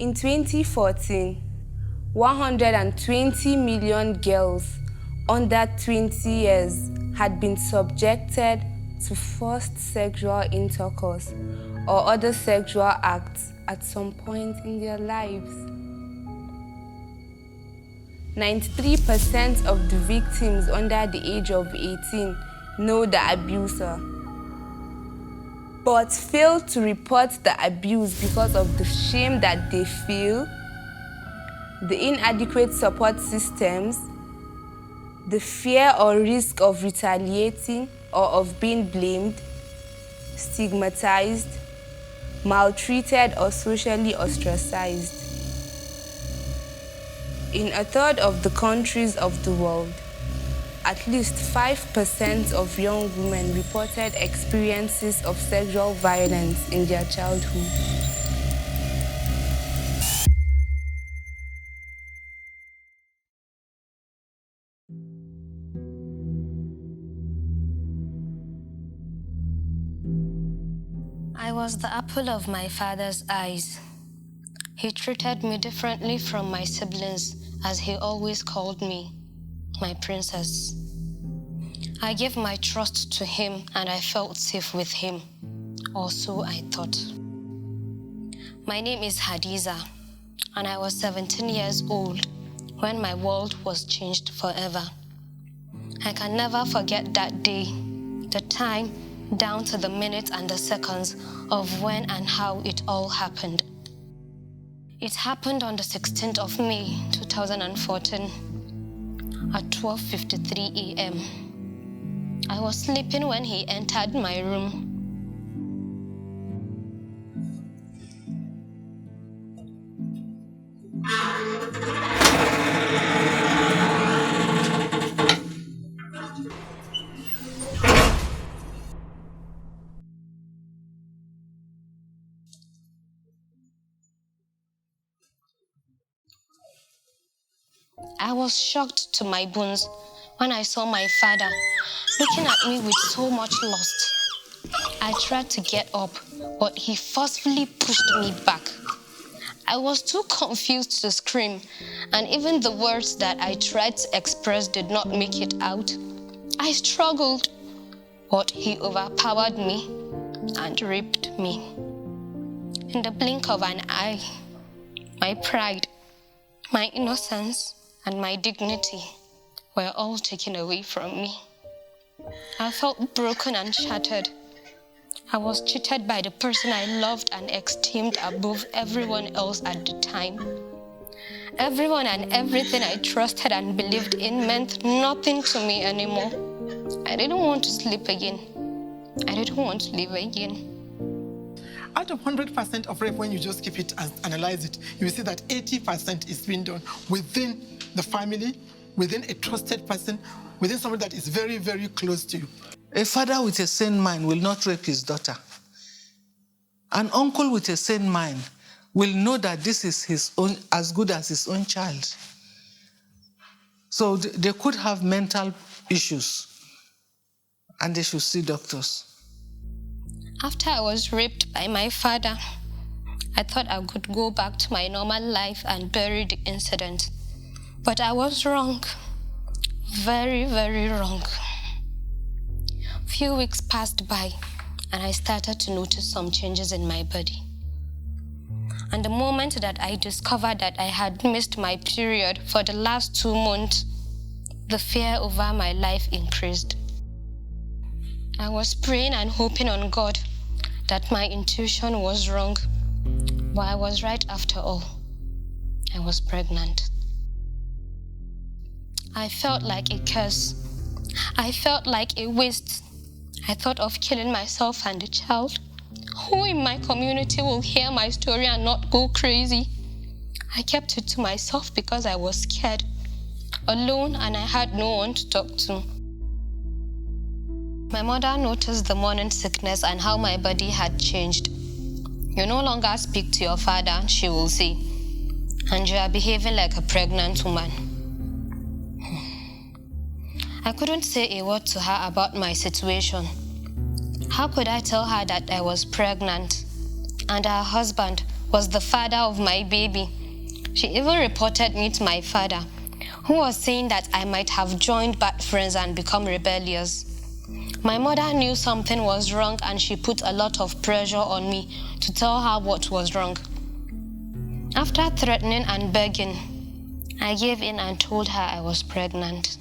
In 2014, 120 million girls under 20 years had been subjected to forced sexual intercourse or other sexual acts at some point in their lives. 93% of the victims under the age of 18 know the abuser, but fail to report the abuse because of the shame that they feel, the inadequate support systems, the fear or risk of retaliating or of being blamed, stigmatized, maltreated, or socially ostracized. In a third of the countries of the world, at least 5% of young women reported experiences of sexual violence in their childhood. I was the apple of my father's eyes. He treated me differently from my siblings, as he always called me my princess. I gave my trust to him and I felt safe with him, or so I thought. My name is Hadiza, and I was 17 years old when my world was changed forever. I can never forget that day, the time, down to the minutes and the seconds of when and how it all happened. It happened on the 16th of May, 2014, at 12:53 a.m. I was sleeping when he entered my room. I was shocked to my bones when I saw my father looking at me with so much lust. I tried to get up, but he forcefully pushed me back. I was too confused to scream, and even the words that I tried to express did not make it out. I struggled, but he overpowered me and raped me. In the blink of an eye, my pride, my innocence, and my dignity were all taken away from me. I felt broken and shattered. I was cheated by the person I loved and esteemed above everyone else at the time. Everyone and everything I trusted and believed in meant nothing to me anymore. I didn't want to sleep again. I didn't want to live again. Out of 100% of rape, when you just keep it and analyze it, you will see that 80% is being done within the family, within a trusted person, within someone that is very, very close to you. A father with a sane mind will not rape his daughter. An uncle with a sane mind will know that this is his own, as good as his own child. So they could have mental issues, and they should see doctors. After I was raped by my father, I thought I could go back to my normal life and bury the incident. But I was wrong. Very, very wrong. Few weeks passed by, and I started to notice some changes in my body. And the moment that I discovered that I had missed my period for the last 2 months, the fear over my life increased. I was praying and hoping on God that my intuition was wrong, but I was right after all. I was pregnant. I felt like a curse. I felt like a waste. I thought of killing myself and the child. Who in my community will hear my story and not go crazy? I kept it to myself because I was scared, alone, and I had no one to talk to. My mother noticed the morning sickness and how my body had changed. You no longer speak to your father, she will say, and you are behaving like a pregnant woman. I couldn't say a word to her about my situation. How could I tell her that I was pregnant and her husband was the father of my baby. She even reported me to my father, who was saying that I might have joined bad friends and become rebellious. My mother knew something was wrong and she put a lot of pressure on me to tell her what was wrong. After threatening and begging, I gave in and told her I was pregnant.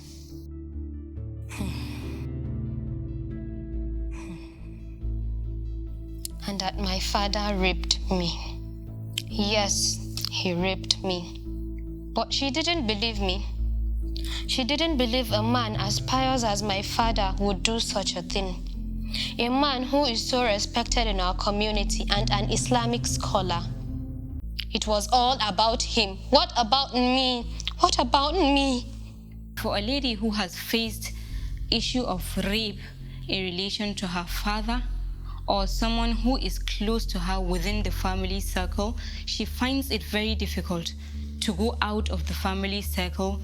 And that my father raped me. Yes, he raped me. But she didn't believe me. She didn't believe a man as pious as my father would do such a thing. A man who is so respected in our community and an Islamic scholar. It was all about him. What about me? What about me? For a lady who has faced issue of rape in relation to her father or someone who is close to her within the family circle, she finds it very difficult to go out of the family circle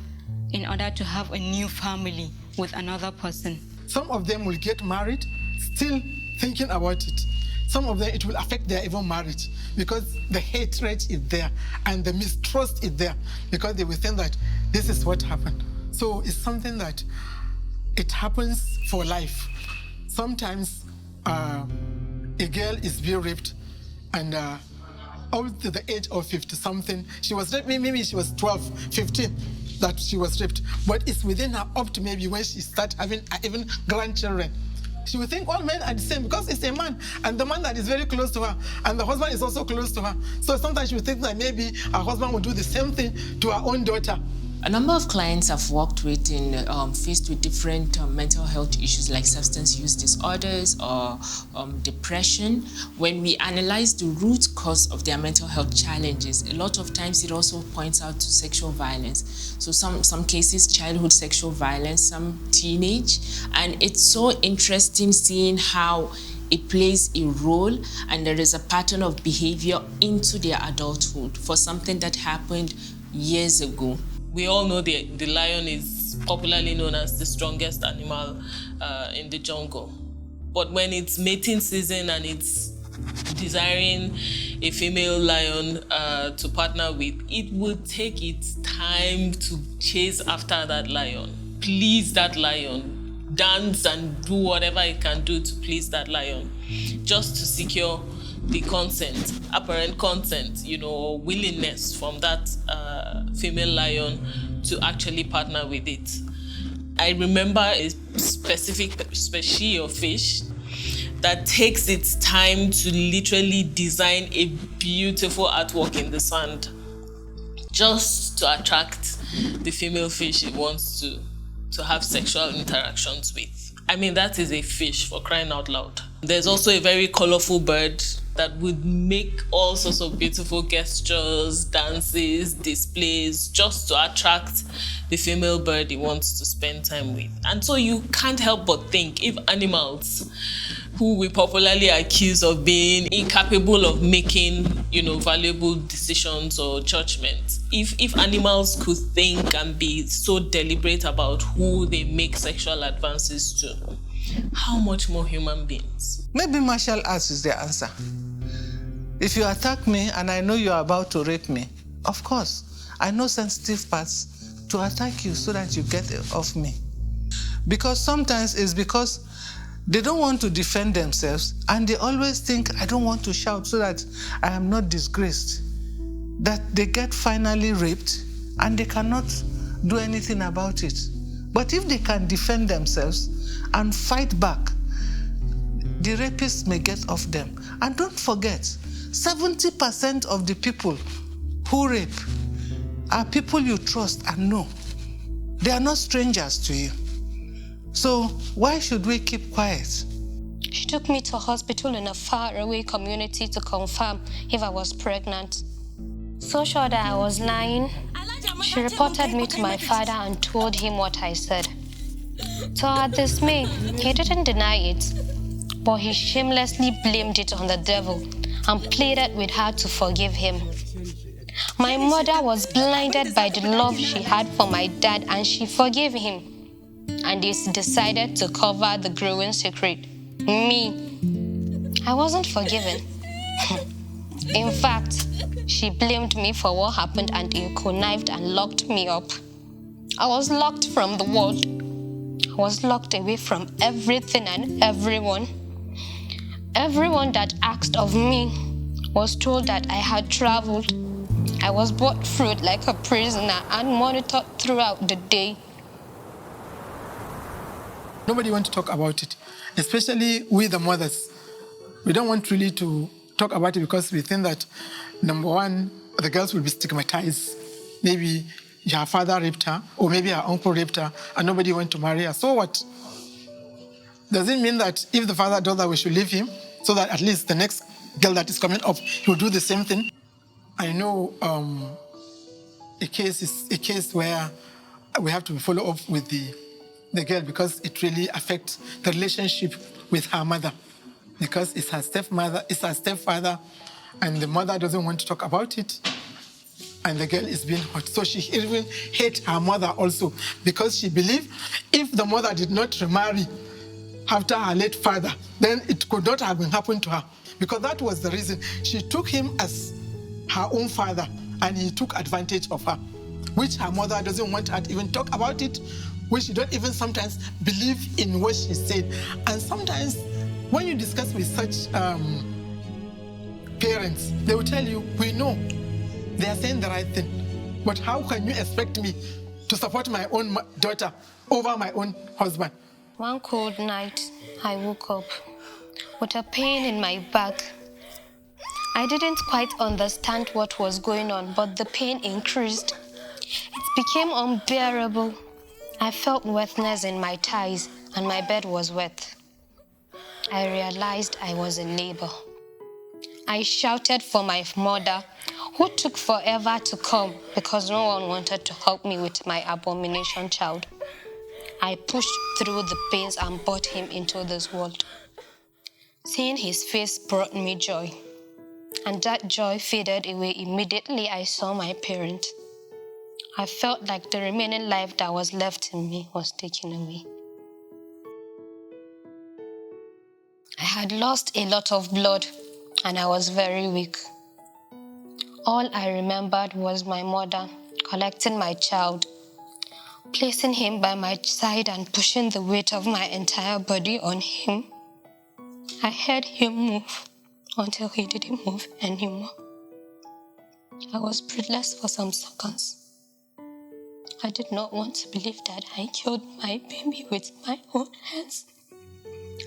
in order to have a new family with another person. Some of them will get married still thinking about it. Some of them, it will affect their even marriage because the hatred is there and the mistrust is there because they will think that this is what happened. So it's something that it happens for life. Sometimes a girl is being raped and up to the age of 50-something, she was raped, maybe she was 12, 15, that she was raped. But it's within her up to maybe when she starts having even grandchildren. She will think all men are the same because it's a man and the man that is very close to her and the husband is also close to her. So sometimes she will think that maybe her husband will do the same thing to her own daughter. A number of clients I've worked with in faced with different mental health issues like substance use disorders or depression. When we analyze the root cause of their mental health challenges, a lot of times it also points out to sexual violence. So some cases, childhood sexual violence, some teenage, and it's so interesting seeing how it plays a role and there is a pattern of behavior into their adulthood for something that happened years ago. We all know the lion is popularly known as the strongest animal in the jungle. But when it's mating season and it's desiring a female lion to partner with, it will take its time to chase after that lion, please that lion, dance and do whatever it can do to please that lion, just to secure the consent, apparent consent, or willingness from that female lion to actually partner with it. I remember a specific species of fish that takes its time to literally design a beautiful artwork in the sand just to attract the female fish it wants to have sexual interactions with. I mean, that is a fish, for crying out loud. There's also a very colorful bird that would make all sorts of beautiful gestures, dances, displays, just to attract the female bird he wants to spend time with. And so you can't help but think, if animals who we popularly accuse of being incapable of making, valuable decisions or judgments, if animals could think and be so deliberate about who they make sexual advances to, how much more human beings? Maybe martial arts is the answer. If you attack me and I know you are about to rape me, of course, I know sensitive parts to attack you so that you get it off me. Because sometimes it's because they don't want to defend themselves and they always think, I don't want to shout so that I am not disgraced. That they get finally raped and they cannot do anything about it. But if they can defend themselves and fight back, the rapists may get off them. And don't forget, 70% of the people who rape are people you trust and know. They are not strangers to you. So why should we keep quiet? She took me to a hospital in a faraway community to confirm if I was pregnant. So sure that I was lying, she reported me to my father and told him what I said. To her dismay, he didn't deny it, but he shamelessly blamed it on the devil and pleaded with her to forgive him. My mother was blinded by the love she had for my dad and she forgave him. And he decided to cover the growing secret. Me, I wasn't forgiven. In fact, she blamed me for what happened and connived and locked me up. I was locked from the world. I was locked away from everything and everyone. Everyone that asked of me was told that I had traveled. I was brought through it like a prisoner and monitored throughout the day. Nobody wants to talk about it, especially we the mothers. We don't want really to talk about it because we think that, number one, the girls will be stigmatized. Maybe her father raped her, or maybe her uncle raped her, and nobody went to marry her. So what? Does it mean that if the father does that, we should leave him, so that at least the next girl that is coming up will do the same thing? I know a case is a case where we have to follow up with the girl because it really affects the relationship with her mother, because it's her stepmother, it's her stepfather, and the mother doesn't want to talk about it, and the girl is being hurt. So she even hates her mother also, because she believes if the mother did not remarry after her late father, then it could not have been happened to her, because that was the reason. She took him as her own father, and he took advantage of her, which her mother doesn't want her to even talk about it, which she don't even sometimes believe in what she said. And sometimes when you discuss with such parents, they will tell you, we know they are saying the right thing, but how can you expect me to support my own daughter over my own husband? One cold night, I woke up with a pain in my back. I didn't quite understand what was going on, but the pain increased. It became unbearable. I felt wetness in my thighs and my bed was wet. I realized I was in labor. I shouted for my mother, who took forever to come because no one wanted to help me with my abomination child. I pushed through the pains and brought him into this world. Seeing his face brought me joy, and that joy faded away immediately I saw my parent. I felt like the remaining life that was left in me was taken away. I had lost a lot of blood and I was very weak. All I remembered was my mother collecting my child, placing him by my side and pushing the weight of my entire body on him. I heard him move until he didn't move anymore. I was breathless for some seconds. I did not want to believe that I killed my baby with my own hands.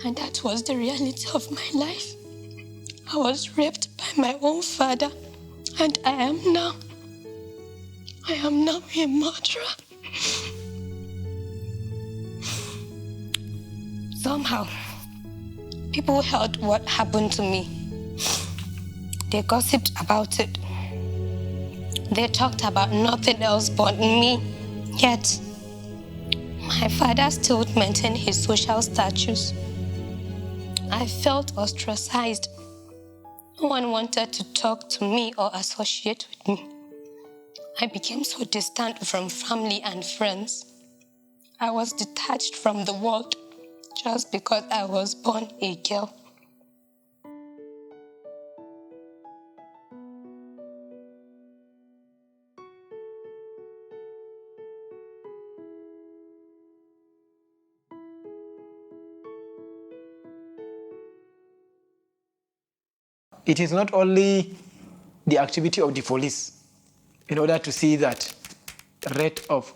And that was the reality of my life. I was raped by my own father, and I am now a murderer. Somehow, people heard what happened to me. They gossiped about it. They talked about nothing else but me. Yet, my father still maintained his social status. I felt ostracized. No one wanted to talk to me or associate with me. I became so distant from family and friends. I was detached from the world just because I was born a girl. It is not only the activity of the police in order to see that the rate of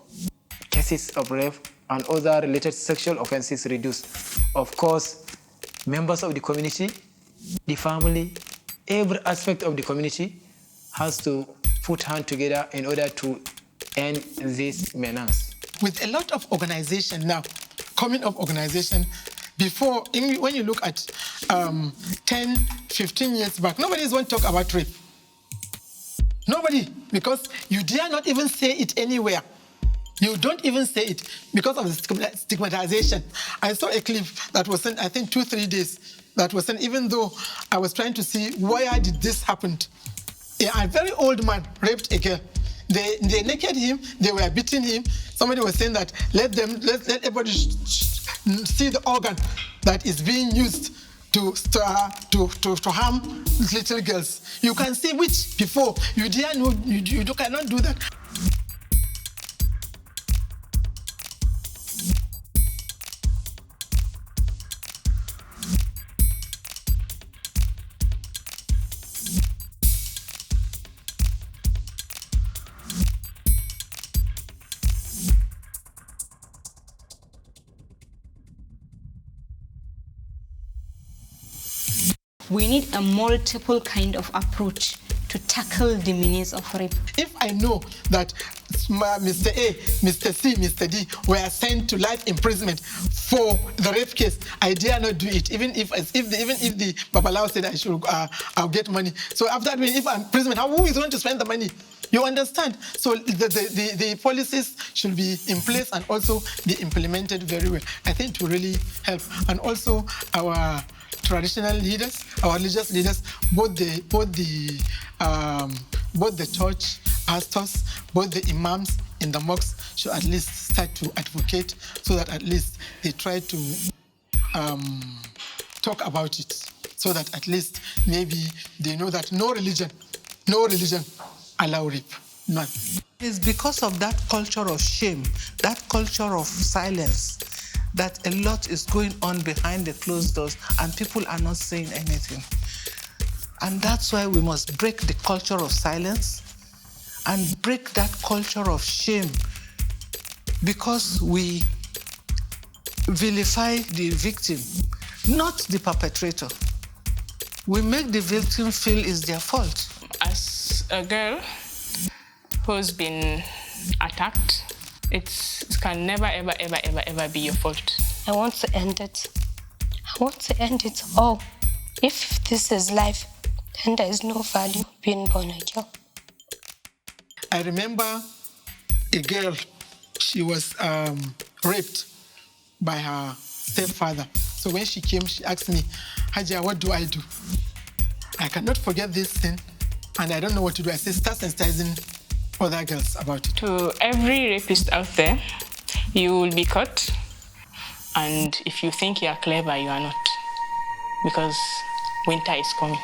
cases of rape and other related sexual offenses reduced. Of course, members of the community, the family, every aspect of the community has to put hands together in order to end this menace. With a lot of organization now, coming up organization, before, when you look at 10, 15 years back, nobody want to talk about rape. Nobody, because you dare not even say it anywhere. You don't even say it because of the stigmatization. I saw a clip that was sent, I think 2-3 days, that was sent, even though I was trying to see where did this happen. A very old man raped a girl. They naked him, they were beating him. Somebody was saying that let everybody see the organ that is being used to harm little girls. You can see which before you dare know you cannot do that. We need a multiple kind of approach to tackle the menace of rape. If I know that Mr. A, Mr. C, Mr. D were sent to life imprisonment for the rape case, I dare not do it. Even if the Babalao said I should, I'll get money. So after that, if I'm in imprisonment, who is going to spend the money? You understand? So the policies should be in place and also be implemented very well. I think it will really help. And also our traditional leaders, our religious leaders, both the church pastors, both the imams in the mosques should at least start to advocate so that at least they try to talk about it, so that at least maybe they know that no religion allow rape. None. It's because of that culture of shame, that culture of silence, that a lot is going on behind the closed doors and people are not saying anything. And that's why we must break the culture of silence and break that culture of shame, because we vilify the victim, not the perpetrator. We make the victim feel it's their fault. As a girl who's been attacked, it can never, ever be your fault. I want to end it. I want to end it all. If this is life, then there is no value being born a girl. I remember a girl, she was raped by her stepfather. So when she came, she asked me, Hajia, what do I do? I cannot forget this thing, and I don't know what to do. I said, start sensitizing other girls about it. To every rapist out there, you will be caught. And if you think you are clever, you are not. Because winter is coming.